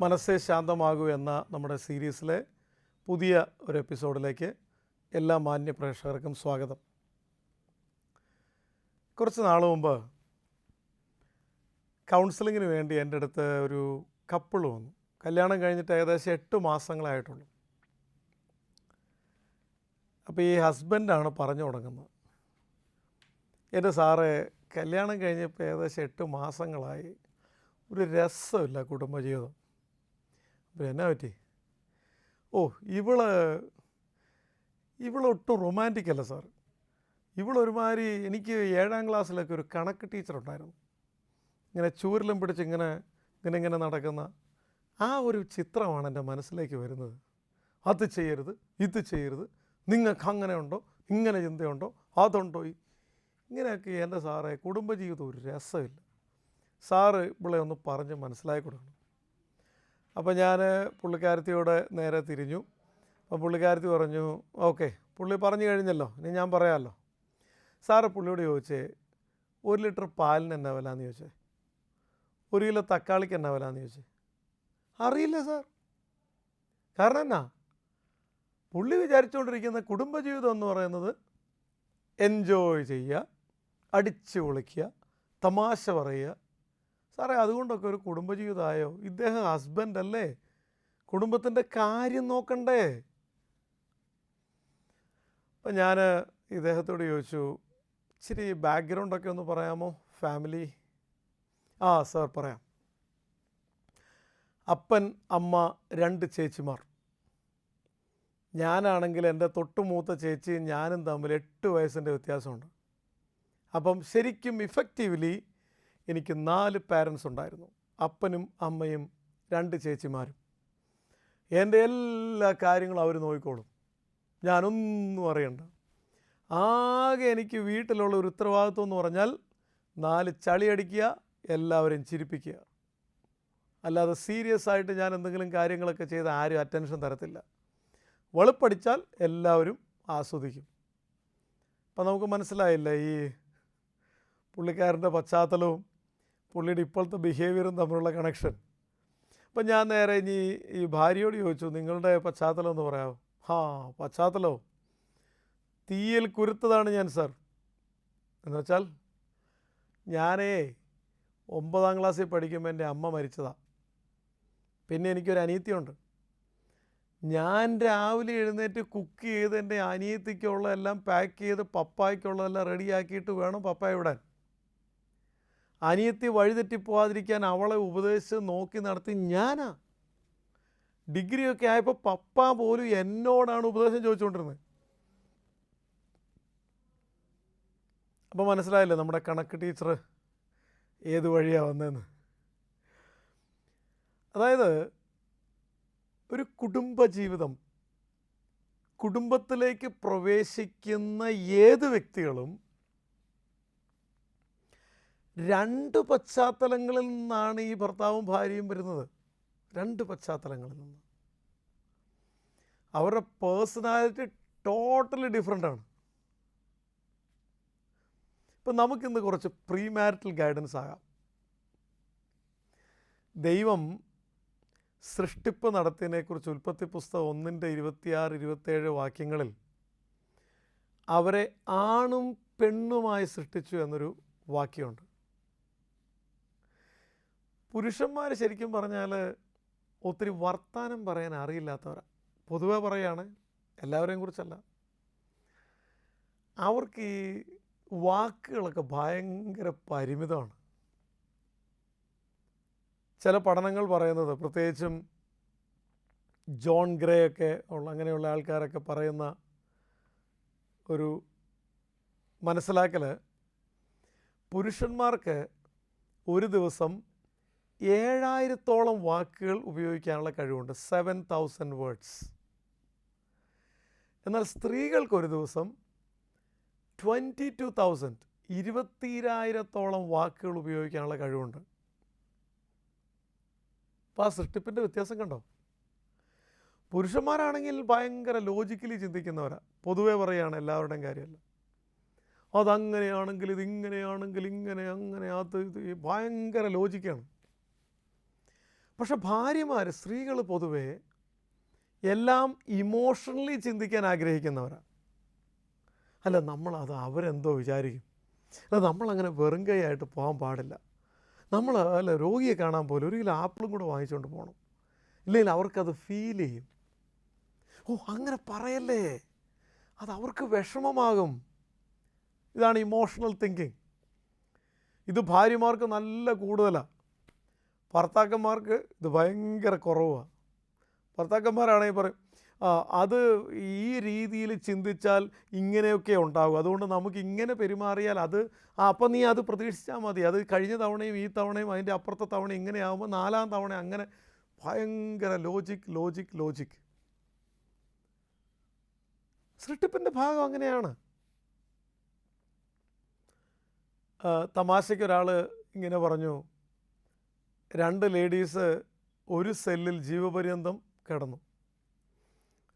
മനസ്സേ ശാന്തമാകൂ എന്ന നമ്മുടെ സീരീസിലെ പുതിയ ഒരു എപ്പിസോഡിലേക്ക് എല്ലാ മാന്യ പ്രേക്ഷകർക്കും സ്വാഗതം. കുറച്ച് നാൾ മുമ്പ് കൗൺസിലിങ്ങിന് വേണ്ടി എൻ്റെ അടുത്ത് ഒരു കപ്പിൾ വന്നു. കല്യാണം കഴിഞ്ഞിട്ട് ഏകദേശം 8 മാസങ്ങളായിട്ടുള്ളൂ. അപ്പോൾ ഈ ഹസ്ബൻഡാണ് പറഞ്ഞു തുടങ്ങുന്നത്, എൻ്റെ സാറേ കല്യാണം കഴിഞ്ഞപ്പോൾ ഏകദേശം 8 മാസങ്ങളായി, ഒരു രസമില്ല കുടുംബജീവിതം. അപ്പോൾ എന്നാ പറ്റി? ഇവളൊട്ടും റൊമാൻറ്റിക് അല്ല സാർ. ഇവളൊരുമാതിരി, എനിക്ക് 7ാം ക്ലാസ്സിലൊക്കെ ഒരു കണക്ക് ടീച്ചറുണ്ടായിരുന്നു, ഇങ്ങനെ ചൂരിലും പിടിച്ച് ഇങ്ങനെ നടക്കുന്ന ആ ഒരു ചിത്രമാണ് എൻ്റെ മനസ്സിലേക്ക് വരുന്നത്. അത് ചെയ്യരുത്, ഇത് ചെയ്യരുത്, നിങ്ങൾക്ക് അങ്ങനെ ഉണ്ടോ, ഇങ്ങനെ ചിന്തയുണ്ടോ, അതുണ്ടോ, ഇങ്ങനെയൊക്കെ. എൻ്റെ സാറേ കുടുംബജീവിതം ഒരു രസമില്ല. സാറ് ഇവിടെ ഒന്ന് പറഞ്ഞ് മനസ്സിലാക്കി കൊടുക്കണം. അപ്പോൾ ഞാൻ പുള്ളിക്കാരത്തിയോട് നേരെ തിരിഞ്ഞു. അപ്പോൾ പുള്ളിക്കാരത്തി പറഞ്ഞു, ഓക്കെ പുള്ളി പറഞ്ഞു കഴിഞ്ഞല്ലോ, ഇനി ഞാൻ പറയാമല്ലോ. സാറ് പുള്ളിയോട് ചോദിച്ചേ, 1 ലിറ്റർ പാലിന് എന്നാ വില എന്ന് ചോദിച്ചേ, 1 കിലോ തക്കാളിക്ക് എന്നാ വില എന്ന് ചോദിച്ചേ. അറിയില്ല സാർ. കാരണം എന്നാ, പുള്ളി വിചാരിച്ചുകൊണ്ടിരിക്കുന്ന കുടുംബജീവിതം എന്ന് പറയുന്നത് എൻജോയ് ചെയ്യുക, അടിച്ചു പൊളിക്കുക, തമാശ പറയുക. സാറേ അതുകൊണ്ടൊക്കെ ഒരു കുടുംബജീവിതമായോ? ഇദ്ദേഹം ഹസ്ബൻഡ് അല്ലേ, കുടുംബത്തിൻ്റെ കാര്യം നോക്കണ്ടേ? അപ്പം ഞാൻ ഇദ്ദേഹത്തോട് ചോദിച്ചു, ഇച്ചിരി ബാക്ക്ഗ്രൗണ്ടൊക്കെ ഒന്ന് പറയാമോ, ഫാമിലി? സാർ പറയാം. അപ്പൻ, അമ്മ, 2 ചേച്ചിമാർ. ഞാനാണെങ്കിൽ എൻ്റെ തൊട്ടുമൂത്ത ചേച്ചിയും ഞാനും തമ്മിൽ 8 വയസ്സിൻ്റെ വ്യത്യാസമുണ്ട്. അപ്പം ശരിക്കും ഇഫക്റ്റീവ്ലി എനിക്ക് 4 പാരൻസ് ഉണ്ടായിരുന്നു. അപ്പനും അമ്മയും 2 ചേച്ചിമാരും. എൻ്റെ എല്ലാ കാര്യങ്ങളും അവർ നോക്കിക്കോളും, ഞാനൊന്നും അറിയണ്ട. ആകെ എനിക്ക് വീട്ടിലുള്ള ഒരു ഉത്തരവാദിത്വം എന്ന് പറഞ്ഞാൽ 4 ചളിയടിക്കുക, എല്ലാവരെയും ചിരിപ്പിക്കുക. അല്ലാതെ സീരിയസ് ആയിട്ട് ഞാൻ എന്തെങ്കിലും കാര്യങ്ങളൊക്കെ ചെയ്ത് ആരും അറ്റൻഷൻ തരത്തില്ല. വെളുപ്പടിച്ചാൽ എല്ലാവരും ആസ്വദിക്കും. അപ്പം നമുക്ക് മനസ്സിലായില്ല ഈ പുള്ളിക്കാരൻ്റെ പശ്ചാത്തലവും പുള്ളിയുടെ ഇപ്പോഴത്തെ ബിഹേവിയറും തമ്മിലുള്ള കണക്ഷൻ. അപ്പം ഞാൻ നേരെ ഇനി ഈ ഭാര്യയോട് ചോദിച്ചു, നിങ്ങളുടെ പശ്ചാത്തലം എന്ന് പറയാമോ? പശ്ചാത്തലമോ, തീയിൽ കുരുത്തതാണ് ഞാൻ സാർ. എന്നുവെച്ചാൽ ഞാനേ 9ാം ക്ലാസ്സിൽ പഠിക്കുമ്പോൾ എൻ്റെ അമ്മ മരിച്ചതാണ്. പിന്നെ എനിക്കൊരു അനിയത്തിയുണ്ട്. ഞാൻ രാവിലെ എഴുന്നേറ്റ് കുക്ക് ചെയ്ത് എൻ്റെ അനിയത്തിക്കുള്ള എല്ലാം പാക്ക് ചെയ്ത് പപ്പായ്ക്കുള്ളതെല്ലാം റെഡിയാക്കിയിട്ട് വേണം പപ്പായ വിടാൻ. അനിയത്തി വഴിതെറ്റിപ്പോവാതിരിക്കാൻ അവളെ ഉപദേശിച്ച് നോക്കി നടത്തി ഞാനാ. ഡിഗ്രിയൊക്കെ ആയപ്പോൾ പപ്പ പോലും എന്നോടാണ് ഉപദേശം ചോദിച്ചുകൊണ്ടിരുന്നത്. അപ്പോൾ മനസ്സിലായില്ലേ നമ്മുടെ കണക്ക് ടീച്ചർ ഏത് വഴിയാണ് വന്നതെന്ന്. അതായത് ഒരു കുടുംബജീവിതം, കുടുംബത്തിലേക്ക് പ്രവേശിക്കുന്ന ഏത് വ്യക്തികളും 2 പശ്ചാത്തലങ്ങളിൽ നിന്നാണ് ഈ ഭർത്താവും ഭാര്യയും വരുന്നത്. 2 പശ്ചാത്തലങ്ങളിൽ നിന്ന്. അവരുടെ പേഴ്സണാലിറ്റി ടോട്ടലി ഡിഫറെൻ്റാണ്. ഇപ്പം നമുക്കിന്ന് കുറച്ച് പ്രീ മാരിറ്റൽ ഗൈഡൻസ് ആകാം. ദൈവം സൃഷ്ടിപ്പ് നടത്തിയതിനെക്കുറിച്ച് ഉൽപ്പത്തി പുസ്തകം 1:26-27 വാക്യങ്ങളിൽ അവരെ ആണും പെണ്ണുമായി സൃഷ്ടിച്ചു എന്നൊരു വാക്യമുണ്ട്. പുരുഷന്മാർ ശരിക്കും പറഞ്ഞാൽ ഒത്തിരി വർത്തമാനം പറയാൻ അറിയില്ലാത്തവരാണ്. പൊതുവെ പറയുകയാണ്, എല്ലാവരെയും കുറിച്ചല്ല. അവർക്ക് ഈ വാക്കുകളൊക്കെ ഭയങ്കര പരിമിതമാണ്. ചില പഠനങ്ങൾ പറയുന്നത്, പ്രത്യേകിച്ചും ജോൺ ഗ്രേ ഒക്കെ അങ്ങനെയുള്ള ആൾക്കാരൊക്കെ പറയുന്ന ഒരു മനസ്സിലാക്കൽ, പുരുഷന്മാർക്ക് ഒരു ദിവസം 7000ഓളം വാക്കുകൾ ഉപയോഗിക്കാനുള്ള കഴിവുണ്ട്, 7000 വേർഡ്സ്. എന്നാൽ സ്ത്രീകൾക്ക് ഒരു ദിവസം 22,000, 22,000ഓളം വാക്കുകൾ ഉപയോഗിക്കാനുള്ള കഴിവുണ്ട്. അപ്പോൾ ആ സൃഷ്ടിപ്പിൻ്റെ വ്യത്യാസം കണ്ടോ? പുരുഷന്മാരാണെങ്കിൽ ഭയങ്കര ലോജിക്കലി ചിന്തിക്കുന്നവരാണ്. പൊതുവേ പറയുകയാണ്, എല്ലാവരുടെയും കാര്യമല്ല. അതങ്ങനെയാണെങ്കിൽ ഇതിങ്ങനെയാണെങ്കിൽ ഇങ്ങനെ അങ്ങനെ അത് ഇത് ഭയങ്കര ലോജിക്കാണ്. പക്ഷെ ഭാര്യമാർ, സ്ത്രീകൾ പൊതുവേ എല്ലാം ഇമോഷണലി ചിന്തിക്കാൻ ആഗ്രഹിക്കുന്നവരാണ്. അല്ല, നമ്മളത് അവരെന്തോ വിചാരിക്കും, അല്ല നമ്മളങ്ങനെ വെറും കൈയായിട്ട് പോകാൻ പാടില്ല, നമ്മൾ അല്ല രോഗിയെ കാണാൻ പോലും 1 കിലോ ആപ്പിളും കൂടെ വാങ്ങിച്ചുകൊണ്ട് പോകണം, ഇല്ലെങ്കിൽ അവർക്കത് ഫീൽ ചെയ്യും. ഓ അങ്ങനെ പറയല്ലേ, അത് അവർക്ക് വിഷമമാകും. ഇതാണ് ഇമോഷണൽ തിങ്കിങ്. ഇത് ഭാര്യമാർക്ക് നല്ല കൂടുതലാണ്, ഭർത്താക്കന്മാർക്ക് ഇത് ഭയങ്കര കുറവാണ്. ഭർത്താക്കന്മാരാണെങ്കിൽ പറയും, അത് ഈ രീതിയിൽ ചിന്തിച്ചാൽ ഇങ്ങനെയൊക്കെ ഉണ്ടാകും, അതുകൊണ്ട് നമുക്ക് ഇങ്ങനെ പെരുമാറിയാൽ അത് അപ്പം നീ അത് പ്രതീക്ഷിച്ചാൽ മതി, അത് കഴിഞ്ഞ തവണയും ഈ തവണയും അതിൻ്റെ അപ്പുറത്തെ തവണ ഇങ്ങനെയാകുമ്പോൾ 4-ാം തവണ അങ്ങനെ. ഭയങ്കര ലോജിക്. സൃഷ്ടിപ്പിൻ്റെ ഭാഗം അങ്ങനെയാണ്. തമാശയ്ക്ക് ഒരാൾ ഇങ്ങനെ പറഞ്ഞു, 2 ലേഡീസ് ഒരു സെല്ലിൽ ജീവപര്യന്തം കിടന്നു.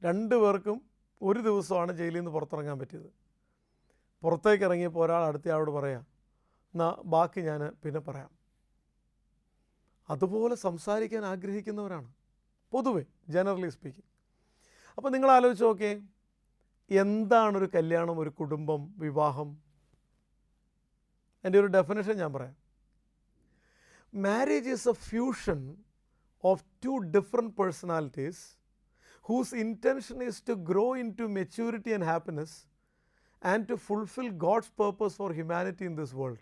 2 പേർക്കും ഒരു ദിവസമാണ് ജയിലിൽ നിന്ന് പുറത്തിറങ്ങാൻ പറ്റിയത്. പുറത്തേക്ക് ഇറങ്ങിയപ്പോൾ ഒരാൾ അടുത്തയാളോട് പറയാം, എന്നാൽ ബാക്കി ഞാൻ പിന്നെ പറയാം. അതുപോലെ സംസാരിക്കാൻ ആഗ്രഹിക്കുന്നവരാണ് പൊതുവെ, ജനറലി സ്പീക്കിംഗ്. അപ്പോൾ നിങ്ങൾ ആലോചിച്ച് നോക്കേ, എന്താണൊരു കല്യാണം, ഒരു കുടുംബം, വിവാഹം? എൻ്റെ ഒരു ഡെഫിനേഷൻ ഞാൻ പറയാം. Marriage is A fusion of 2 different personalities whose intention is to grow into maturity and happiness and to fulfill God's purpose for humanity in this world.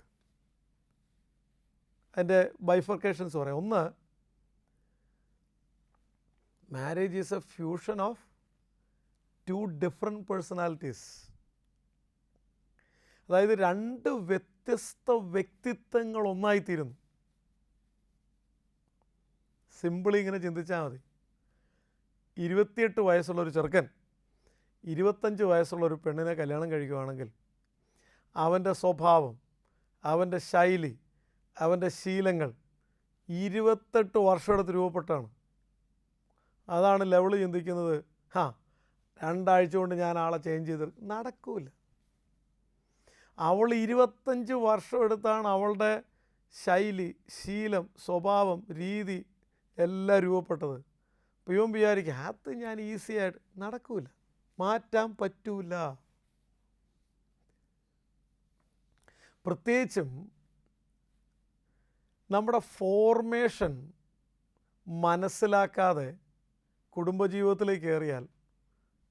അതിൻ്റെ ബൈഫർക്കേഷൻസ് പറയാം. ഒന്ന്, marriage is A fusion of 2 different personalities. അതായത് 2 വ്യത്യസ്ത വ്യക്തിത്വങ്ങൾ ഒന്നായിത്തീരുന്നു. Simply ഇങ്ങനെ ചിന്തിച്ചാൽ മതി. 28 വയസ്സുള്ളൊരു ചെറുക്കൻ 25 വയസ്സുള്ളൊരു പെണ്ണിനെ കല്യാണം കഴിക്കുകയാണെങ്കിൽ അവൻ്റെ സ്വഭാവം, അവൻ്റെ ശൈലി, അവൻ്റെ ശീലങ്ങൾ 28 വർഷമെടുത്ത് രൂപപ്പെട്ടാണ്. അതാണ് ലെവൽ ചിന്തിക്കുന്നത്, 2 ആഴ്ച കൊണ്ട് ഞാൻ ആളെ ചേഞ്ച് ചെയ്ത് നടക്കൂല. അവൾ 25 വർഷം എടുത്താണ് അവളുടെ ശൈലി, ശീലം, സ്വഭാവം, രീതി എല്ലാം രൂപപ്പെട്ടത്. അപ്പോൾ ഇവൻ വിചാരിക്കും അത് ഞാൻ ഈസിയായിട്ട്, നടക്കൂല, മാറ്റാൻ പറ്റൂല. പ്രത്യേകിച്ചും നമ്മുടെ ഫോർമേഷൻ മനസ്സിലാക്കാതെ കുടുംബജീവിതത്തിലേക്ക് കയറിയാൽ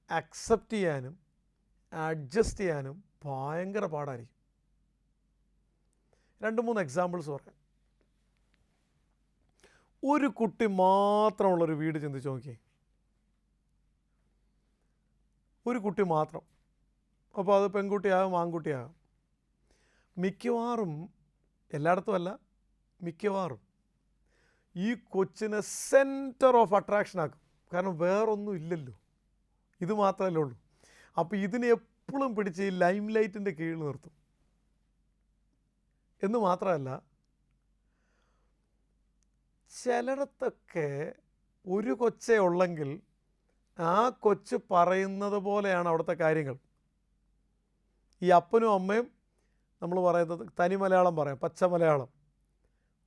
അക്സെപ്റ്റ് ചെയ്യാനും അഡ്ജസ്റ്റ് ചെയ്യാനും ഭയങ്കര പാടായിരിക്കും. 2-3 എക്സാമ്പിൾസ് പറയാം. ഒരു കുട്ടി മാത്രമുള്ളൊരു വീട് ചിന്തിച്ച് നോക്കിയേ. ഒരു കുട്ടി മാത്രം. അപ്പോൾ അത് പെൺകുട്ടിയാകും ആൺകുട്ടിയാകും. മിക്കവാറും, എല്ലായിടത്തും അല്ല, മിക്കവാറും ഈ കൊച്ചിനെ സെൻറ്റർ ഓഫ് അട്രാക്ഷൻ ആക്കും. കാരണം വേറൊന്നും ഇല്ലല്ലോ, ഇത് മാത്രമല്ലേ ഉള്ളൂ. അപ്പോൾ ഇതിനെ എപ്പോഴും പിടിച്ച് ഈ ലൈം ലൈറ്റിൻ്റെ കീഴിൽ നിർത്തും. എന്ന് മാത്രമല്ല, ചിലയിടത്തൊക്കെ ഒരു കൊച്ചേ ഉള്ളെങ്കിൽ ആ കൊച്ച് പറയുന്നത് പോലെയാണ് അവിടുത്തെ കാര്യങ്ങൾ. ഈ അപ്പനും അമ്മയും നമ്മൾ പറയുന്നത് തനി മലയാളം പറയാം, പച്ച മലയാളം.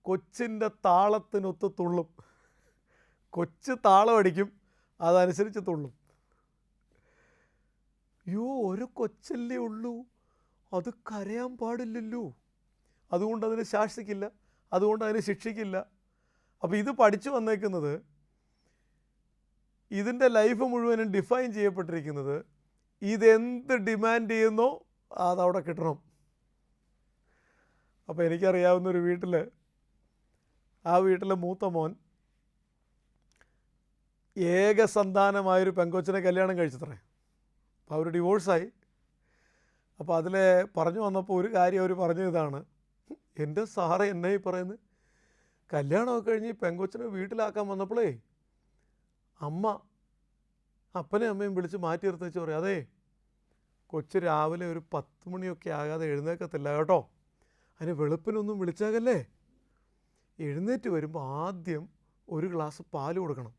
കൊച്ചിൻ്റെ താളത്തിനൊത്ത് തുള്ളും. കൊച്ച് താളം അടിക്കും, അതനുസരിച്ച് തുള്ളും. ഒരു കൊച്ചല്ലേ ഉള്ളൂ, അത് കരയാൻ പാടില്ലല്ലോ, അതുകൊണ്ട് അതിനെ ശാസിക്കില്ല, അതുകൊണ്ട് അതിനെ ശിക്ഷിക്കില്ല. അപ്പോൾ ഇത് പഠിച്ചു വന്നേക്കുന്നത്, ഇതിൻ്റെ ലൈഫ് മുഴുവനും ഡിഫൈൻ ചെയ്യപ്പെട്ടിരിക്കുന്നത് ഇതെന്ത് ഡിമാൻഡ് ചെയ്യുന്നോ അതവിടെ കിട്ടണം. അപ്പോൾ എനിക്കറിയാവുന്നൊരു വീട്ടിൽ, ആ വീട്ടിലെ മൂത്ത മോൻ ഏക സന്താനമായൊരു പെങ്കൊച്ചിനെ കല്യാണം കഴിച്ചത്രേ. അപ്പോൾ അവർ ഡിവോഴ്സായി. അപ്പോൾ അതിലെ പറഞ്ഞു വന്നപ്പോൾ ഒരു കാര്യം അവർ പറഞ്ഞത് ഇതാണ്, എൻ്റെ സാറ് എന്നെ ഈ പറയുന്നത്, കല്യാണമൊക്കെ കഴിഞ്ഞ് പെങ്കൊച്ചിനെ വീട്ടിലാക്കാൻ വന്നപ്പോഴേ അമ്മ അപ്പനെയും അമ്മയും വിളിച്ച് മാറ്റി നിർത്തി വെച്ച് പറയും, അതേ കൊച്ച് രാവിലെ ഒരു 10 മണിയൊക്കെ ആകാതെ എഴുന്നേക്കത്തില്ല കേട്ടോ, അതിന് വെളുപ്പിനൊന്നും വിളിച്ചാകല്ലേ, എഴുന്നേറ്റ് വരുമ്പോൾ ആദ്യം ഒരു ഗ്ലാസ് പാല് കൊടുക്കണം,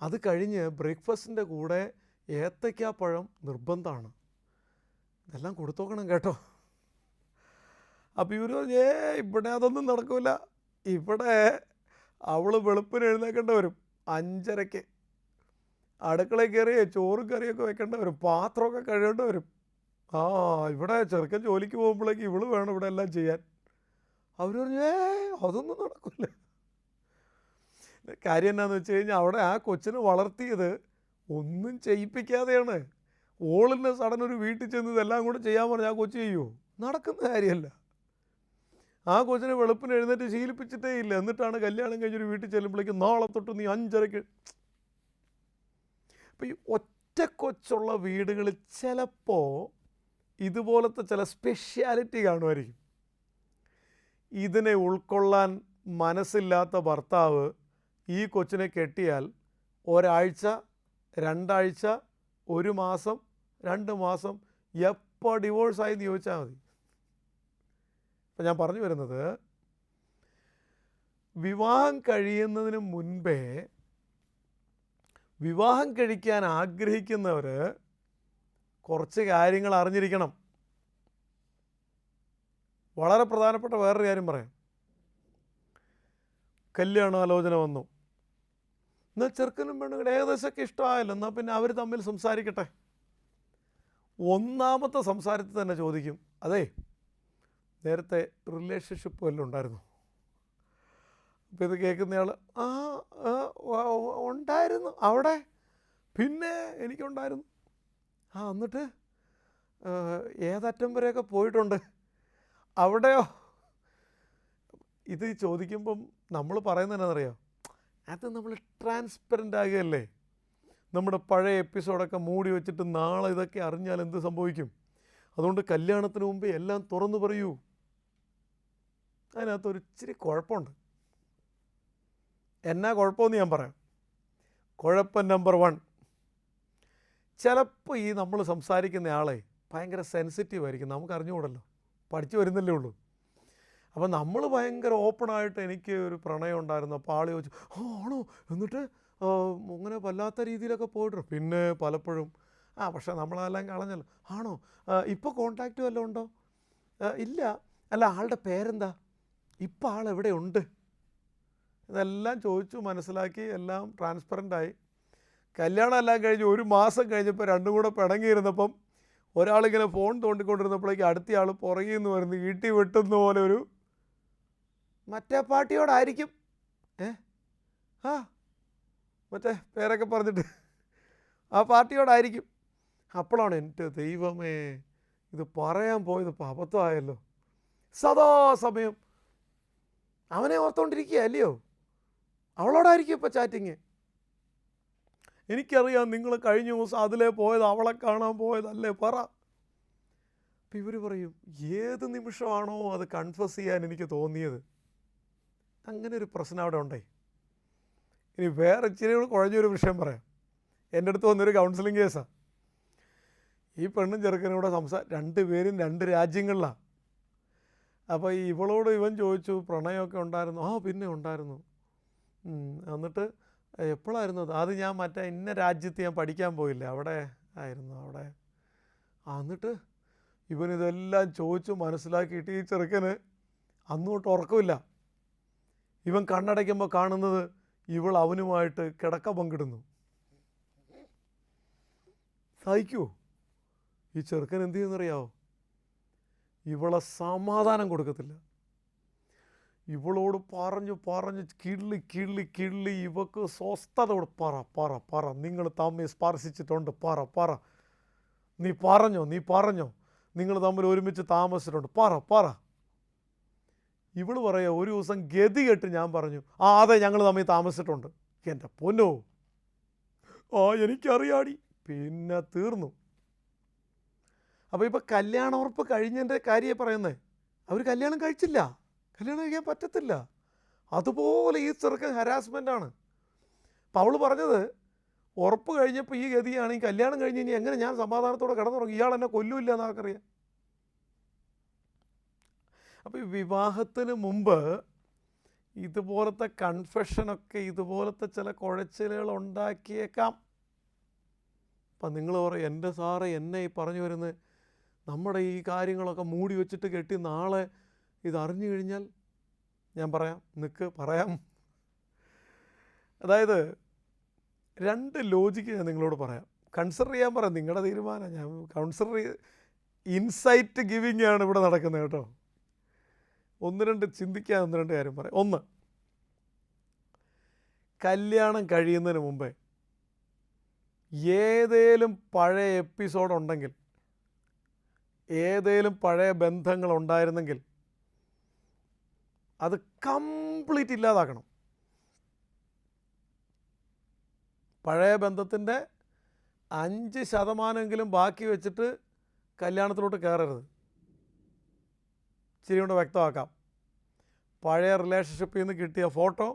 അത് കഴിഞ്ഞ് ബ്രേക്ക്ഫാസ്റ്റിൻ്റെ കൂടെ ഏത്തയ്ക്കാപ്പഴം നിർബന്ധമാണ്, ഇതെല്ലാം കൊടുത്തോക്കണം കേട്ടോ. അപ്പോൾ ഇവർ ഇവിടെ അതൊന്നും നടക്കില്ല, ഇവിടെ അവൾ വെളുപ്പിന് എഴുന്നേക്കേണ്ട വരും 5:30. അടുക്കളയിൽ കയറി ചോറും കറിയൊക്കെ വെക്കേണ്ട വരും, പാത്രമൊക്കെ കഴുകേണ്ട വരും. ഇവിടെ ചെറുക്കൻ ജോലിക്ക് പോകുമ്പോഴേക്ക് ഇവള് വേണം ഇവിടെ എല്ലാം ചെയ്യാൻ. അവർ പറഞ്ഞു അതൊന്നും നടക്കില്ല. കാര്യം എന്നാന്ന് വെച്ച് കഴിഞ്ഞാൽ അവിടെ ആ കൊച്ചിനെ വളർത്തിയത് ഒന്നും ചെയ്യിപ്പിക്കാതെയാണ്. ഓളിനെ സഡൻ ഒരു വീട്ടിൽ ചെന്ന് ഇതെല്ലാം കൂടെ ചെയ്യാൻ പറഞ്ഞാൽ ആ കൊച്ചു ചെയ്യുമോ? നടക്കുന്ന കാര്യമല്ല. ആ കൊച്ചിനെ വെളുപ്പിന് എഴുന്നേറ്റ് ശീലിപ്പിച്ചിട്ടേ ഇല്ല. എന്നിട്ടാണ് കല്യാണം കഴിഞ്ഞൊരു വീട്ടിൽ ചെല്ലുമ്പോഴേക്കും നാളെ തൊട്ട് നീ 5:30. അപ്പോൾ ഈ ഒറ്റ കൊച്ചുള്ള വീടുകളിൽ ചിലപ്പോൾ ഇതുപോലത്തെ ചില സ്പെഷ്യാലിറ്റി കാണുമായിരിക്കും. ഇതിനെ ഉൾക്കൊള്ളാൻ മനസ്സില്ലാത്ത ഭർത്താവ് ഈ കൊച്ചിനെ കെട്ടിയാൽ ഒരാഴ്ച, 2 ആഴ്ച, 1 മാസം, 2 മാസം എപ്പോൾ ഡിവോഴ്സായി എന്ന് ചോദിച്ചാൽ മതി. അപ്പം ഞാൻ പറഞ്ഞു വരുന്നത്, വിവാഹം കഴിയുന്നതിന് മുൻപേ വിവാഹം കഴിക്കാൻ ആഗ്രഹിക്കുന്നവർ കുറച്ച് കാര്യങ്ങൾ അറിഞ്ഞിരിക്കണം. വളരെ പ്രധാനപ്പെട്ട വേറൊരു കാര്യം പറയാം. കല്യാണാലോചന വന്നു, എന്നാൽ ചെറുക്കനും പെണ്ണുങ്ങളുടെ ഏകദേശമൊക്കെ ഇഷ്ടമായല്ലോ, എന്നാൽ പിന്നെ അവർ തമ്മിൽ സംസാരിക്കട്ടെ. ഒന്നാമത്തെ സംസാരത്തിൽ തന്നെ ചോദിക്കും, അതെ നേരത്തെ റിലേഷൻഷിപ്പ് വല്ലതും ഉണ്ടായിരുന്നു? അപ്പോൾ ഇത് കേൾക്കുന്നയാൾ ഉണ്ടായിരുന്നു അവിടെ, പിന്നെ എനിക്കുണ്ടായിരുന്നു. എന്നിട്ട് ഏതറ്റം വരെയൊക്കെ പോയിട്ടുണ്ട്? അവിടെയോ? ഇത് ചോദിക്കുമ്പം നമ്മൾ പറയുന്നത് എന്നാണെന്നറിയോ? അത് നമ്മൾ ട്രാൻസ്പെറൻ്റ് ആകുകയല്ലേ. നമ്മുടെ പഴയ എപ്പിസോഡൊക്കെ മൂടി വെച്ചിട്ട് നാളെ ഇതൊക്കെ അറിഞ്ഞാൽ എന്ത് സംഭവിക്കും? അതുകൊണ്ട് കല്യാണത്തിന് മുമ്പേ എല്ലാം തുറന്നു പറയൂ. അതിനകത്തൊരു ഇച്ചിരി കുഴപ്പമുണ്ട്. എന്നാ കുഴപ്പമെന്ന് ഞാൻ പറയാം. കുഴപ്പം നമ്പർ 1, ചിലപ്പോൾ ഈ നമ്മൾ സംസാരിക്കുന്ന ആളെ ഭയങ്കര സെൻസിറ്റീവ് ആയിരിക്കും. നമുക്ക് അറിഞ്ഞുകൂടല്ലോ, പഠിച്ചു വരുന്നല്ലേ ഉള്ളൂ. അപ്പം നമ്മൾ ഭയങ്കര ഓപ്പണായിട്ട് എനിക്ക് ഒരു പ്രണയം ഉണ്ടായിരുന്നു, അപ്പോൾ ആൾ ചോദിച്ചു ആണോ, എന്നിട്ട് അങ്ങനെ വല്ലാത്ത രീതിയിലൊക്കെ പോയിട്ട് പിന്നെ പലപ്പോഴും പക്ഷേ നമ്മളതെല്ലാം കളഞ്ഞല്ലോ. ആണോ, ഇപ്പോൾ കോണ്ടാക്റ്റ് വല്ലതും ഉണ്ടോ? ഇല്ല. അല്ല, ആളുടെ പേരെന്താ? ഇപ്പോൾ ആളെവിടെയുണ്ട്? ഇതെല്ലാം ചോദിച്ചു മനസ്സിലാക്കി എല്ലാം ട്രാൻസ്പെറൻ്റായി. കല്യാണം എല്ലാം കഴിഞ്ഞ് 1 മാസം കഴിഞ്ഞപ്പോൾ രണ്ടും കൂടെ പിണങ്ങിയിരുന്നപ്പം ഒരാളിങ്ങനെ ഫോൺ തോണ്ടിക്കൊണ്ടിരുന്നപ്പോഴേക്ക് അടുത്തയാൾ പുറകിൽ നിന്ന് വരുന്നു, ഈട്ടി വെട്ടുന്ന പോലെ ഒരു മറ്റേ പാർട്ടിയോടായിരിക്കും, മറ്റേ പേരൊക്കെ പറഞ്ഞിട്ട് ആ പാർട്ടിയോടായിരിക്കും. അപ്പോഴാണ് എൻ്റെ ദൈവമേ ഇത് പറയാൻ പോയത് ഇപ്പോൾ അബദ്ധമായല്ലോ. സദാസമയം അവനെ ഓർത്തുകൊണ്ടിരിക്കുക അല്ലയോ, അവളോടായിരിക്കും ഇപ്പോൾ ചാറ്റിങ്. എനിക്കറിയാം നിങ്ങൾ കഴിഞ്ഞ ദിവസം അതിലേ പോയത്, അവളെ കാണാൻ പോയതല്ലേ, പറ. അപ്പം ഇവർ പറയും ഏത് നിമിഷമാണോ അത് കൺഫസ് ചെയ്യാൻ എനിക്ക് തോന്നിയത്. അങ്ങനെ ഒരു പ്രശ്നം അവിടെ ഉണ്ടേ. ഇനി വേറെ ഇച്ചിരി കൂടെ കുഴഞ്ഞൊരു വിഷയം പറയാം. എൻ്റെ അടുത്ത് വന്നൊരു കൗൺസിലിംഗ് കേസാണ്. ഈ പെണ്ണും ചെറുക്കനും കൂടെ 2 പേരും 2 രാജ്യങ്ങളിലാണ്. അപ്പോൾ ഇവളോട് ഇവൻ ചോദിച്ചു പ്രണയമൊക്കെ ഉണ്ടായിരുന്നു? പിന്നെ ഉണ്ടായിരുന്നു. എന്നിട്ട് എപ്പോഴായിരുന്നു അത്? ഞാൻ മറ്റേ ഇന്ന രാജ്യത്ത് ഞാൻ പഠിക്കാൻ പോയില്ലേ, അവിടെ ആയിരുന്നു അവിടെ. എന്നിട്ട് ഇവനിതെല്ലാം ചോദിച്ചു മനസ്സിലാക്കിയിട്ട് ഈ ചെറുക്കന് അന്നോട്ട് ഉറക്കമില്ല. ഇവൻ കണ്ണടയ്ക്കുമ്പോൾ കാണുന്നത് ഇവൾ അവനുമായിട്ട് കിടക്ക പങ്കിടുന്നു. സഹിക്കുമോ? ഈ ചെറുക്കൻ എന്ത് ചെയ്യുന്നറിയാവോ? ഇവളെ സമാധാനം കൊടുക്കത്തില്ല. ഇവളോട് പറഞ്ഞു കിള്ളി ഇവക്ക് സ്വസ്ഥത കൊടു. പറ നിങ്ങൾ തമ്മിൽ സ്പർശിച്ചിട്ടുണ്ട്, പറ നീ പറഞ്ഞോ നിങ്ങൾ തമ്മിൽ ഒരുമിച്ച് താമസിച്ചിട്ടുണ്ട്, പറ. ഇവള് പറയാ ഒരു ദിവസം ഗതി കെട്ട് ഞാൻ പറഞ്ഞു അതെ ഞങ്ങൾ തമ്മിൽ താമസിച്ചിട്ടുണ്ട്. എൻ്റെ പൊന്നോ, എനിക്കറിയാടി. പിന്നെ തീർന്നു. അപ്പോൾ ഇപ്പോൾ കല്യാണ ഉറപ്പ് കഴിഞ്ഞതിൻ്റെ കാര്യമാണ് പറയുന്നത്. അവർ കല്യാണം കഴിച്ചില്ല, കല്യാണം കഴിക്കാൻ പറ്റത്തില്ല. അതുപോലെ ഈ ചെറുക്കൻ ഹരാസ്മെൻ്റാണ്. അപ്പോൾ അവൾ പറഞ്ഞത് ഉറപ്പ് കഴിഞ്ഞപ്പോൾ ഈ ഗതിയാണ്, ഈ കല്യാണം കഴിഞ്ഞ് ഇനി എങ്ങനെ ഞാൻ സമാധാനത്തോടെ കിടന്നുറങ്ങും, ഇയാൾ എന്നെ കൊല്ലൂല്ല എന്നവർക്കറിയാം. അപ്പോൾ ഈ വിവാഹത്തിന് മുമ്പ് ഇതുപോലത്തെ കൺഫെഷനൊക്കെ ഇതുപോലത്തെ ചില കുഴച്ചിലുകൾ ഉണ്ടാക്കിയേക്കാം. അപ്പം നിങ്ങൾ പറയും എൻ്റെ സാറേ എന്നെ ഈ പറഞ്ഞു വരുന്നത് നമ്മുടെ ഈ കാര്യങ്ങളൊക്കെ മൂടി വെച്ചിട്ട് കെട്ടി നാളെ ഇതറിഞ്ഞു കഴിഞ്ഞാൽ. ഞാൻ പറയാം, പറയാം. അതായത് 2 ലോജിക്ക് ഞാൻ നിങ്ങളോട് പറയാം. കൺസിഡർ ചെയ്യാൻ പറയാം, നിങ്ങളുടെ തീരുമാനം. ഞാൻ ഇൻസൈറ്റ് ഗിവിങ് ആണ് ഇവിടെ നടക്കുന്നത് കേട്ടോ. 1-2 ചിന്തിക്കാൻ 1-2 കാര്യം പറയാം. 1, കല്യാണം കഴിയുന്നതിന് മുമ്പേ ഏതേലും പഴയ എപ്പിസോഡ് ഉണ്ടെങ്കിൽ, ഏതേലും പഴയ ബന്ധങ്ങൾ ഉണ്ടായിരുന്നെങ്കിൽ അത് കംപ്ലീറ്റ് ഇല്ലാതാക്കണം. പഴയ ബന്ധത്തിൻ്റെ 5% ബാക്കി വെച്ചിട്ട് കല്യാണത്തിലോട്ട് കയറരുത്. ഇച്ചിരി കൊണ്ട് വ്യക്തമാക്കാം. പഴയ റിലേഷൻഷിപ്പിൽ നിന്ന് കിട്ടിയ ഫോട്ടോ,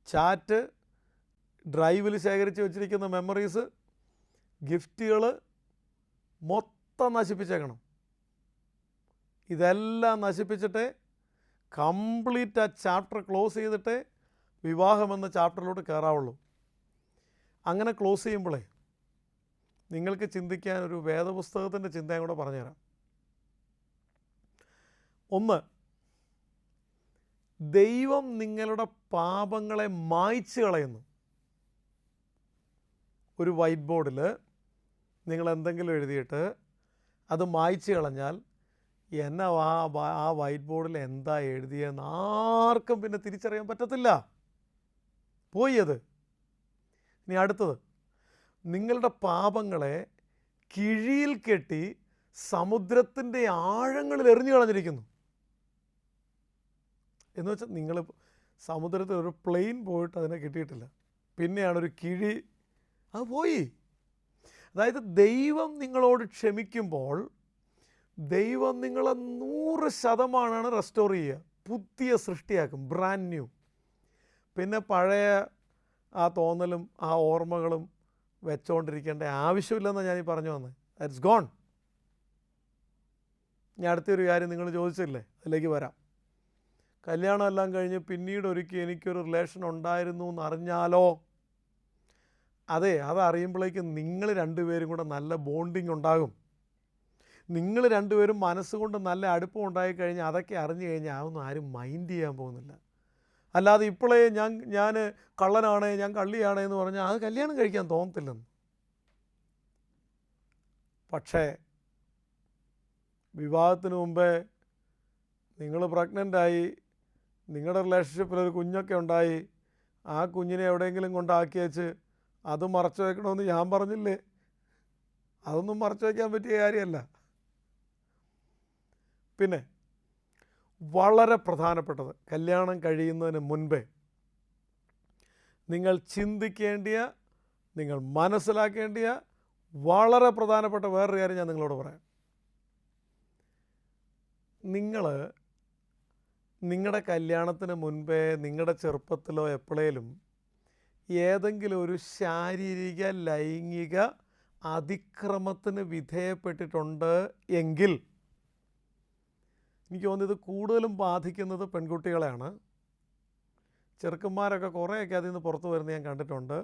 ചാറ്റ്, ഡ്രൈവിൽ ശേഖരിച്ച് വെച്ചിരിക്കുന്ന മെമ്മറീസ്, ഗിഫ്റ്റുകൾ മൊത്തം നശിപ്പിച്ചേക്കണം. ഇതെല്ലാം നശിപ്പിച്ചിട്ട് കംപ്ലീറ്റ് ആ ചാപ്റ്റർ ക്ലോസ് ചെയ്തിട്ട് വിവാഹമെന്ന ചാപ്റ്ററിലോട്ട് കയറാവുള്ളൂ. അങ്ങനെ ക്ലോസ് ചെയ്യുമ്പോഴേ നിങ്ങൾക്ക് ചിന്തിക്കാൻ ഒരു വേദപുസ്തകത്തിൻ്റെ ചിന്തയും കൂടെ പറഞ്ഞുതരാം. 1, ദൈവം നിങ്ങളുടെ പാപങ്ങളെ മായ്ച്ചു കളയുന്നു. ഒരു വൈറ്റ് ബോർഡിൽ നിങ്ങൾ എന്തെങ്കിലും എഴുതിയിട്ട് അത് മായ്ച്ചു കളഞ്ഞാൽ എന്നെ ആ വൈറ്റ് ബോർഡിൽ എന്താ എഴുതിയെന്ന് ആർക്കും പിന്നെ തിരിച്ചറിയാൻ പറ്റത്തില്ല. പോയി അത്. ഇനി അടുത്തത്, നിങ്ങളുടെ പാപങ്ങളെ കിഴിയിൽ കെട്ടി സമുദ്രത്തിൻ്റെ ആഴങ്ങളിൽ എറിഞ്ഞു കളഞ്ഞിരിക്കുന്നു. എന്ന് വെച്ചാൽ നിങ്ങൾ സമുദ്രത്തിൽ ഒരു പ്ലെയിൻ പോയിട്ട് അതിനെ കിട്ടിയിട്ടില്ല, പിന്നെയാണ് ഒരു കിഴി, അത് പോയി. അതായത് ദൈവം നിങ്ങളോട് ക്ഷമിക്കുമ്പോൾ ദൈവം നിങ്ങളെ 100% റെസ്റ്റോർ ചെയ്യുക, പുതിയ സൃഷ്ടിയാക്കും, ബ്രാൻഡ് ന്യൂ. പിന്നെ പഴയ ആ തോന്നലും ആ ഓർമ്മകളും വെച്ചുകൊണ്ടിരിക്കേണ്ട ആവശ്യമില്ലെന്നാണ് ഞാനീ പറഞ്ഞു വന്നത്. That's gone. ഇനി അടുത്തൊരു കാര്യം നിങ്ങൾ ചോദിച്ചില്ലേ, അതിലേക്ക് വരാം. കല്യാണം എല്ലാം കഴിഞ്ഞ് പിന്നീട് ഒരിക്കൽ എനിക്കൊരു റിലേഷൻ ഉണ്ടായിരുന്നു എന്നറിഞ്ഞാലോ? അതെ, അതറിയുമ്പോഴേക്കും നിങ്ങൾ 2 പേരും കൂടെ നല്ല ബോണ്ടിങ് ഉണ്ടാകും. നിങ്ങൾ 2 പേരും മനസ്സുകൊണ്ട് നല്ല അടുപ്പം ഉണ്ടായിക്കഴിഞ്ഞാൽ അതൊക്കെ അറിഞ്ഞു കഴിഞ്ഞാൽ അതൊന്നും ആരും മൈൻഡ് ചെയ്യാൻ പോകുന്നില്ല. അല്ലാതെ ഇപ്പോഴേ ഞാൻ കള്ളനാണ്, ഞാൻ കള്ളിയാണ് എന്ന് പറഞ്ഞാൽ അത് കല്യാണം കഴിക്കാൻ തോന്നത്തില്ലെന്ന്. പക്ഷേ വിവാഹത്തിന് മുമ്പേ നിങ്ങൾ പ്രഗ്നൻ്റായി, നിങ്ങളുടെ റിലേഷൻഷിപ്പിലൊരു കുഞ്ഞൊക്കെ ഉണ്ടായി, ആ കുഞ്ഞിനെ എവിടെയെങ്കിലും കൊണ്ടാക്കി വെച്ച് അത് മറച്ചു വയ്ക്കണമെന്ന് ഞാൻ പറഞ്ഞില്ലേ? അതൊന്നും മറച്ചു വയ്ക്കാൻ പറ്റിയ കാര്യമല്ല. പിന്നെ വളരെ പ്രധാനപ്പെട്ടത്, കല്യാണം കഴിയുന്നതിന് മുൻപേ നിങ്ങൾ ചിന്തിക്കേണ്ടിയ, നിങ്ങൾ മനസ്സിലാക്കേണ്ടിയ വളരെ പ്രധാനപ്പെട്ട വേറൊരു കാര്യം ഞാൻ നിങ്ങളോട് പറയാം. നിങ്ങൾ നിങ്ങളുടെ കല്യാണത്തിന് മുൻപേ നിങ്ങളുടെ ചെറുപ്പത്തിലോ എപ്പോഴേലും ഏതെങ്കിലും ഒരു ശാരീരിക ലൈംഗിക അതിക്രമത്തിന് വിധേയപ്പെട്ടിട്ടുണ്ട് എങ്കിൽ എനിക്ക് തോന്നുന്നത് ഇത് കൂടുതലും ബാധിക്കുന്നത് പെൺകുട്ടികളെയാണ്. ചെറുക്കന്മാരൊക്കെ കുറേയൊക്കെ അതിൽ നിന്ന് പുറത്തു വരുന്നത് ഞാൻ കണ്ടിട്ടുണ്ട്,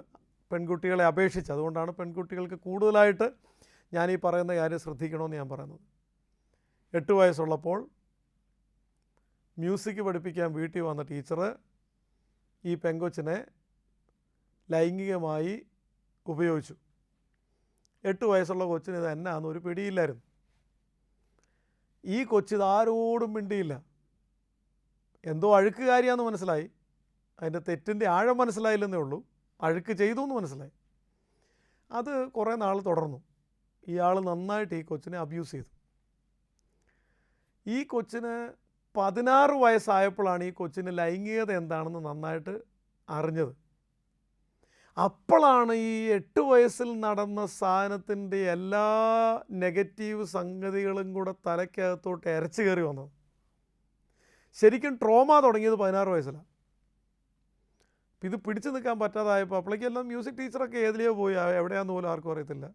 പെൺകുട്ടികളെ അപേക്ഷിച്ച്. അതുകൊണ്ടാണ് പെൺകുട്ടികൾക്ക് കൂടുതലായിട്ട് ഞാൻ ഈ പറയുന്ന കാര്യം ശ്രദ്ധിക്കണമെന്ന് ഞാൻ പറയുന്നത്. 8 വയസ്സുള്ളപ്പോൾ മ്യൂസിക് പഠിപ്പിക്കാൻ വീട്ടിൽ വന്ന ടീച്ചർ ഈ പെങ്കൊച്ചിനെ ലൈംഗികമായി ഉപയോഗിച്ചു. 8 വയസ്സുള്ള കൊച്ചിന് ഇത് എന്നാന്ന് ഒരു പിടിയില്ലായിരുന്നു. ഈ കൊച്ചിത് ആരോടും മിണ്ടിയില്ല. എന്തോ അഴുക്കുകാരിയാന്ന് മനസ്സിലായി, അതിൻ്റെ തെറ്റിൻ്റെ ആഴം മനസ്സിലായില്ലെന്നേ ഉള്ളൂ, അഴുക്ക് ചെയ്തു എന്ന് മനസ്സിലായി. അത് കുറേ നാൾ തുടർന്നു. ഇയാൾ നന്നായിട്ട് ഈ കൊച്ചിനെ അബ്യൂസ് ചെയ്തു. ഈ കൊച്ചിന് 16 വയസ്സായപ്പോഴാണ് ഈ കൊച്ചിന് ലൈംഗികത എന്താണെന്ന് നന്നായിട്ട് അറിഞ്ഞത്. അപ്പോഴാണ് ഈ 8 വയസ്സിൽ നടന്ന സാധനത്തിൻ്റെ എല്ലാ നെഗറ്റീവ് സംഗതികളും കൂടെ തലയ്ക്കകത്തോട്ട് ഇരച്ചു കയറി വന്നത്. ശരിക്കും ട്രോമ തുടങ്ങിയത് 16 വയസ്സിലാണ്. ഇത് പിടിച്ചു നിൽക്കാൻ പറ്റാതായപ്പോൾ അപ്പോഴേക്കെല്ലാം മ്യൂസിക് ടീച്ചറൊക്കെ ഏതിലെയോ പോയി, എവിടെയാണെന്ന് പോലും ആർക്കും അറിയത്തില്ല.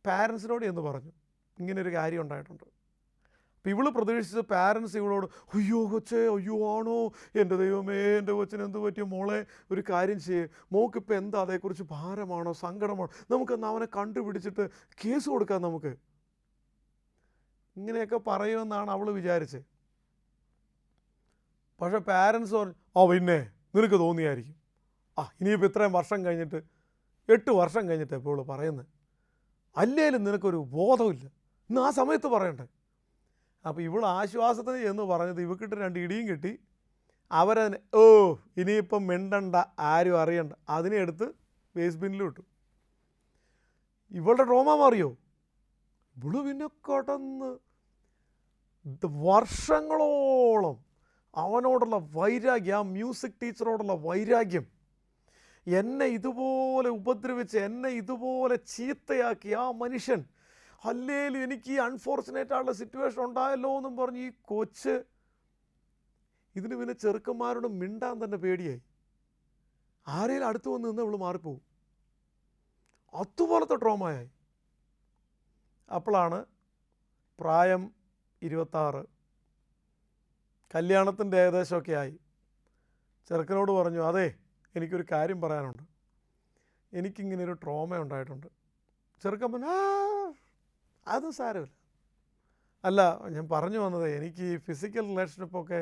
പാരൻസിനോട് എന്ന് പറഞ്ഞു ഇങ്ങനൊരു കാര്യം ഉണ്ടായിട്ടുണ്ട്. അപ്പോൾ ഇവള് പ്രതീക്ഷിച്ച് പാരൻസ് ഇവളോട് അയ്യോ കൊച്ചേ, അയ്യോ ആണോ, എൻ്റെ ദൈവമേ, എൻ്റെ കൊച്ചിന് എന്ത് പറ്റിയ മോളെ, ഒരു കാര്യം ചെയ്യേ, മോക്കിപ്പോൾ എന്താ അതേക്കുറിച്ച് ഭാരമാണോ സങ്കടമാണോ, നമുക്കെന്നാൽ അവനെ കണ്ടുപിടിച്ചിട്ട് കേസ് കൊടുക്കാം നമുക്ക്, ഇങ്ങനെയൊക്കെ പറയുമെന്നാണ് അവൾ വിചാരിച്ചത്. പക്ഷെ പാരൻസ് പറഞ്ഞു പിന്നെ നിനക്ക് തോന്നിയായിരിക്കും. ഇനിയിപ്പോൾ ഇത്രയും വർഷം കഴിഞ്ഞിട്ട് 8 വർഷം കഴിഞ്ഞിട്ട് ഇപ്പോൾ പറയുന്നത്, അല്ലേലും നിനക്കൊരു ബോധമില്ല, ഇന്ന് ആ സമയത്ത് പറയണ്ടേ. അപ്പോൾ ഇവൾ ആശ്വാസത്തിന് എന്ന് പറഞ്ഞത് ഇവക്കിട്ട് 2 ഇടിയും കിട്ടി. അവരതിന് ഇനിയിപ്പം മിണ്ടണ്ട, ആരും അറിയണ്ട, അതിനെ എടുത്ത് വേസ്റ്റ് ബിന്നിലും ഇട്ടു. ഇവളുടെ ട്രോമ മാറിയോ? ഇവള് പിന്നെ കടന്ന് വർഷങ്ങളോളം അവനോടുള്ള വൈരാഗ്യം, ആ മ്യൂസിക് ടീച്ചറോടുള്ള വൈരാഗ്യം, എന്നെ ഇതുപോലെ ഉപദ്രവിച്ച് എന്നെ ഇതുപോലെ ചീത്തയാക്കി ആ മനുഷ്യൻ, അല്ലേലും എനിക്ക് ഈ അൺഫോർച്ചുനേറ്റ് ആയിട്ടുള്ള സിറ്റുവേഷൻ ഉണ്ടായല്ലോ എന്നും പറഞ്ഞ് ഈ കൊച്ച്, ഇതിന് പിന്നെ ചെറുക്കന്മാരോട് മിണ്ടാൻ തന്നെ പേടിയായി. ആരെങ്കിലും അടുത്ത് വന്ന് നിന്ന് ഇവള് മാറിപ്പോവും. അതുപോലത്തെ ട്രോമയായി. അപ്പോഴാണ് പ്രായം 26, കല്യാണത്തിൻ്റെ ഏകദേശമൊക്കെ ആയി. ചെറുക്കനോട് പറഞ്ഞു, അതെ എനിക്കൊരു കാര്യം പറയാനുണ്ട്, എനിക്കിങ്ങനൊരു ട്രോമ ഉണ്ടായിട്ടുണ്ട്. ചെറുക്കൻ പറഞ്ഞു, അത് സാരമില്ല. അല്ല, ഞാൻ പറഞ്ഞു വന്നത്, എനിക്ക് ഈ ഫിസിക്കൽ റിലേഷൻഷിപ്പൊക്കെ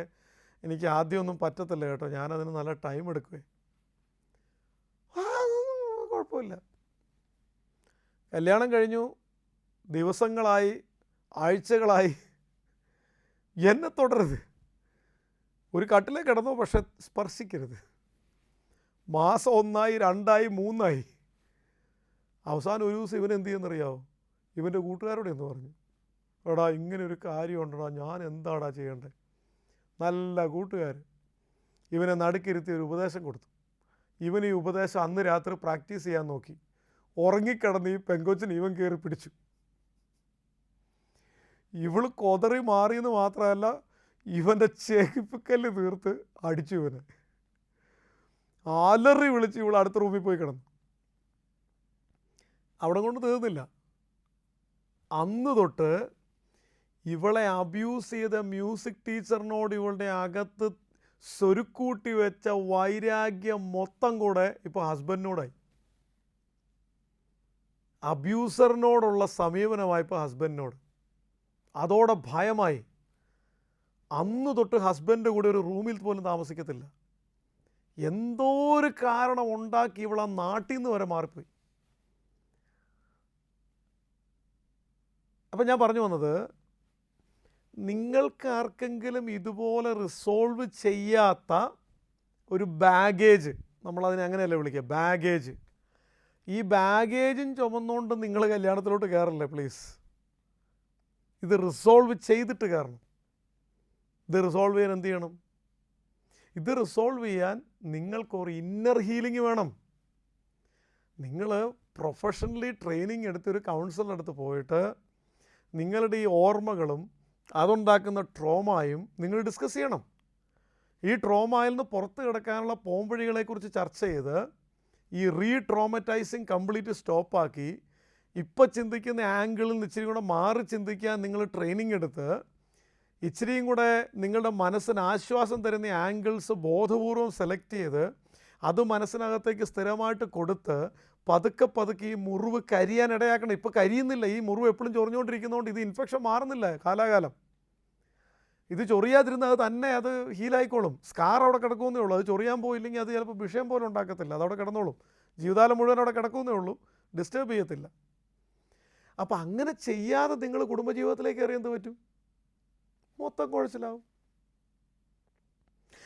എനിക്ക് ആദ്യമൊന്നും പറ്റത്തില്ല കേട്ടോ, ഞാനതിന് നല്ല ടൈം എടുക്കുവേ. കുഴപ്പമില്ല. കല്യാണം കഴിഞ്ഞു, ദിവസങ്ങളായി, ആഴ്ചകളായി, എന്നെ തുടരുത്, ഒരു കട്ടിലേ കിടന്നോ, പക്ഷെ സ്പർശിക്കരുത്. മാസം 1 2 3 അവസാനം ഒരു ദിവസം ഇവൻ എന്ത് ചെയ്യുന്നറിയാവോ? ഇവൻ്റെ കൂട്ടുകാരോട് എന്ന് പറഞ്ഞു, എടാ ഇങ്ങനെ ഒരു കാര്യം ഉണ്ടടാ, ഞാൻ എന്താടാ ചെയ്യേണ്ടത്? നല്ല കൂട്ടുകാർ ഇവനെ നടുക്കിരുത്തി ഒരു ഉപദേശം കൊടുത്തു. ഇവൻ ഈ ഉപദേശം അന്ന് രാത്രി പ്രാക്ടീസ് ചെയ്യാൻ നോക്കി. ഉറങ്ങിക്കിടന്ന് ഈ പെങ്കൊച്ചിന് ഇവൻ കയറി പിടിച്ചു. ഇവൾ കൊതറി മാറിയെന്ന് മാത്രമല്ല, ഇവൻ്റെ ചേക്കിപ്പിക്കല്ല് തീർത്ത് അടിച്ചു. ഇവനെ അലറി വിളിച്ച് ഇവൾ അടുത്ത റൂമിൽ പോയി കിടന്നു. അവിടെ കൊണ്ട് തീർന്നില്ല. അന്ന് തൊട്ട് ഇവളെ അബ്യൂസ് ചെയ്ത മ്യൂസിക് ടീച്ചറിനോട് ഇവളുടെ അകത്ത് സ്വരുക്കൂട്ടി വെച്ച വൈരാഗ്യം മൊത്തം കൂടെ ഇപ്പോൾ ഹസ്ബൻഡിനോടായി. അബ്യൂസറിനോടുള്ള സമീപനമായിപ്പോൾ ഹസ്ബൻഡിനോട്. അതോടെ ഭയമായി. അന്ന് തൊട്ട് ഹസ്ബൻഡിൻ്റെ കൂടെ ഒരു റൂമിൽ പോലും താമസിക്കത്തില്ല. എന്തോ ഒരു കാരണം ഉണ്ടാക്കി ഇവൾ ആ നാട്ടിൽ നിന്ന് വരെ മാറിപ്പോയി. അപ്പം ഞാൻ പറഞ്ഞു വന്നത്, നിങ്ങൾക്ക് ആർക്കെങ്കിലും ഇതുപോലെ റിസോൾവ് ചെയ്യാത്ത ഒരു ബാഗേജ്, നമ്മളതിനെ അങ്ങനെയല്ലേ വിളിക്കുക, ബാഗേജ്, ഈ ബാഗേജും ചുമന്നുകൊണ്ട് നിങ്ങൾ കല്യാണത്തിലോട്ട് കയറല്ലേ പ്ലീസ്. ഇത് റിസോൾവ് ചെയ്തിട്ട് കയറണം. ഇത് റിസോൾവ് ചെയ്യാൻ എന്ത് ചെയ്യണം? ഇത് റിസോൾവ് ചെയ്യാൻ നിങ്ങൾക്കൊരു ഇന്നർ ഹീലിംഗ് വേണം. നിങ്ങൾ പ്രൊഫഷണലി ട്രെയിനിങ് എടുത്തൊരു കൗൺസിലർ അടുത്ത് പോയിട്ട് നിങ്ങളുടെ ഈ ഓർമ്മകളും അതുണ്ടാക്കുന്ന ട്രോമായും നിങ്ങൾ ഡിസ്കസ് ചെയ്യണം. ഈ ട്രോമയിൽ നിന്ന് പുറത്ത് കിടക്കാനുള്ള പോംവഴികളെക്കുറിച്ച് ചർച്ച ചെയ്ത് ഈ ട്രോമറ്റൈസിങ് കംപ്ലീറ്റ് സ്റ്റോപ്പാക്കി ഇപ്പം ചിന്തിക്കുന്ന ആംഗിളിൽ നിന്ന് ഇച്ചിരി കൂടെ മാറി ചിന്തിക്കാൻ നിങ്ങൾ ട്രെയിനിങ് എടുത്ത് ഇച്ചിരിയും കൂടെ നിങ്ങളുടെ മനസ്സിന് ആശ്വാസം തരുന്ന ആംഗിൾസ് ബോധപൂർവം സെലക്ട് ചെയ്ത് അത് മനസ്സിനകത്തേക്ക് സ്ഥിരമായിട്ട് കൊടുത്ത് പതുക്കെ പതുക്കെ ഈ മുറിവ് കരിയാൻ ഇടയാക്കണം. ഇപ്പോൾ കരിയുന്നില്ല, ഈ മുറിവ് എപ്പോഴും ചൊറിഞ്ഞുകൊണ്ടിരിക്കുന്നതുകൊണ്ട് ഇത് ഇൻഫെക്ഷൻ മാറുന്നില്ല കാലാകാലം. ഇത് ചൊറിയാതിരുന്നത് തന്നെ അത് ഹീലായിക്കോളും. സ്കാർ അവിടെ കിടക്കുമെന്നേ ഉള്ളൂ. അത് ചൊറിയാൻ പോയില്ലെങ്കിൽ അത് ചിലപ്പോൾ വിഷയം പോലും ഉണ്ടാക്കത്തില്ല, അതവിടെ കിടന്നോളും. ജീവിതകാലം മുഴുവൻ അവിടെ കിടക്കുമെന്നേ ഉള്ളൂ, ഡിസ്റ്റർബ് ചെയ്യത്തില്ല. അപ്പോൾ അങ്ങനെ ചെയ്യാതെ നിങ്ങൾ കുടുംബജീവിതത്തിലേക്ക് കയറി എന്ത് പറ്റും? മൊത്തം കുഴച്ചിലാവും.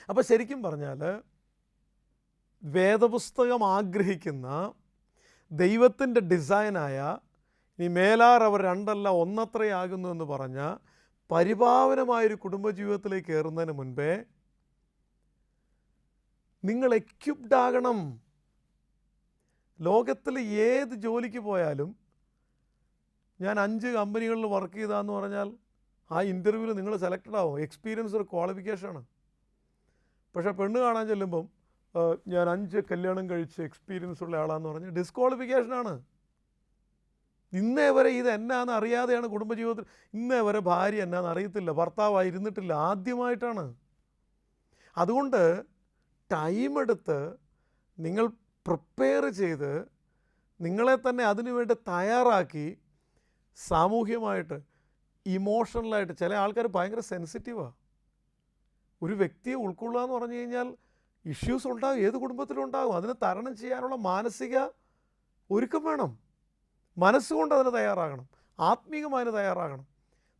അപ്പോൾ ശരിക്കും പറഞ്ഞാൽ വേദപുസ്തകം ആഗ്രഹിക്കുന്ന ദൈവത്തിൻ്റെ ഡിസൈനായ ഇനി മേലാർ അവർ 2 അല്ല 1 ആകുന്നു എന്ന് പറഞ്ഞ പരിപാവനമായൊരു കുടുംബജീവിതത്തിലേക്ക് കയറുന്നതിന് മുൻപേ നിങ്ങൾ എക്യുപ്ഡ് ആകണം. ലോകത്തിൽ ഏത് ജോലിക്ക് പോയാലും, ഞാൻ 5 കമ്പനികളിൽ വർക്ക് ചെയ്താന്ന് പറഞ്ഞാൽ ആ ഇൻ്റർവ്യൂവിൽ നിങ്ങൾ സെലക്റ്റഡ് ആവും. എക്സ്പീരിയൻസ് ഒരു ക്വാളിഫിക്കേഷനാണ്. പക്ഷേ പെണ്ണ് കാണാൻ ചെല്ലുമ്പം ഞാൻ 5 കല്യാണം കഴിച്ച് എക്സ്പീരിയൻസ് ഉള്ള ആളാന്ന് പറഞ്ഞ് ഡിസ്ക്വാളിഫിക്കേഷനാണ്. ഇന്നേ വരെ ഇത് എന്നാന്ന് അറിയാതെയാണ് കുടുംബജീവിതത്തിൽ, ഇന്നേ വരെ ഭാര്യ എന്നാന്ന് അറിയത്തില്ല, ഭർത്താവായിരുന്നിട്ടില്ല, ആദ്യമായിട്ടാണ്. അതുകൊണ്ട് ടൈമെടുത്ത് നിങ്ങൾ പ്രിപ്പയർ ചെയ്ത് നിങ്ങളെ തന്നെ അതിനുവേണ്ടി തയ്യാറാക്കി സാമൂഹ്യമായിട്ട് ഇമോഷണലായിട്ട്. ചില ആൾക്കാർ ഭയങ്കര സെൻസിറ്റീവാണ്. ഒരു വ്യക്തിയെ ഉൾക്കൊള്ളുക എന്ന് പറഞ്ഞു കഴിഞ്ഞാൽ ഇഷ്യൂസ് ഉണ്ടാകും, ഏത് കുടുംബത്തിലും ഉണ്ടാകും. അതിനെ തരണം ചെയ്യാനുള്ള മാനസിക ഒരുക്കം വേണം. മനസ്സുകൊണ്ട് അതിന് തയ്യാറാകണം, ആത്മീകമായി അതിന് തയ്യാറാകണം.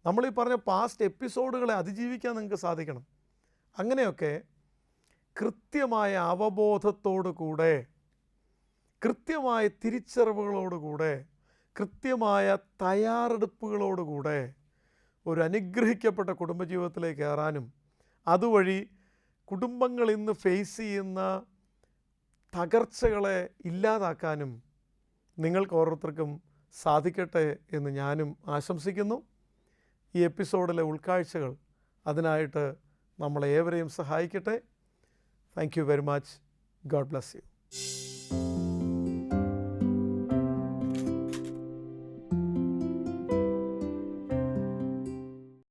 നമ്മളീ പറഞ്ഞ പാസ്റ്റ് എപ്പിസോഡുകളെ അതിജീവിക്കാൻ നിങ്ങൾക്ക് സാധിക്കണം. അങ്ങനെയൊക്കെ കൃത്യമായ അവബോധത്തോടു കൂടെ, കൃത്യമായ തിരിച്ചറിവുകളോടുകൂടെ, കൃത്യമായ തയ്യാറെടുപ്പുകളോടുകൂടെ ഒരു അനുഗ്രഹിക്കപ്പെട്ട കുടുംബജീവിതത്തിലേക്ക് കയറാനും അതുവഴി കുടുംബങ്ങൾ ഇന്ന് ഫേസ് ചെയ്യുന്ന തകർച്ചകളെ ഇല്ലാതാക്കാനും നിങ്ങൾക്ക് ഓരോരുത്തർക്കും സാധിക്കട്ടെ എന്ന് ഞാനും ആശംസിക്കുന്നു. ഈ എപ്പിസോഡിലെ ഉൾക്കാഴ്ചകൾ അതിനായിട്ട് നമ്മളെ ഏവരെയും സഹായിക്കട്ടെ. Thank you very much. God bless you.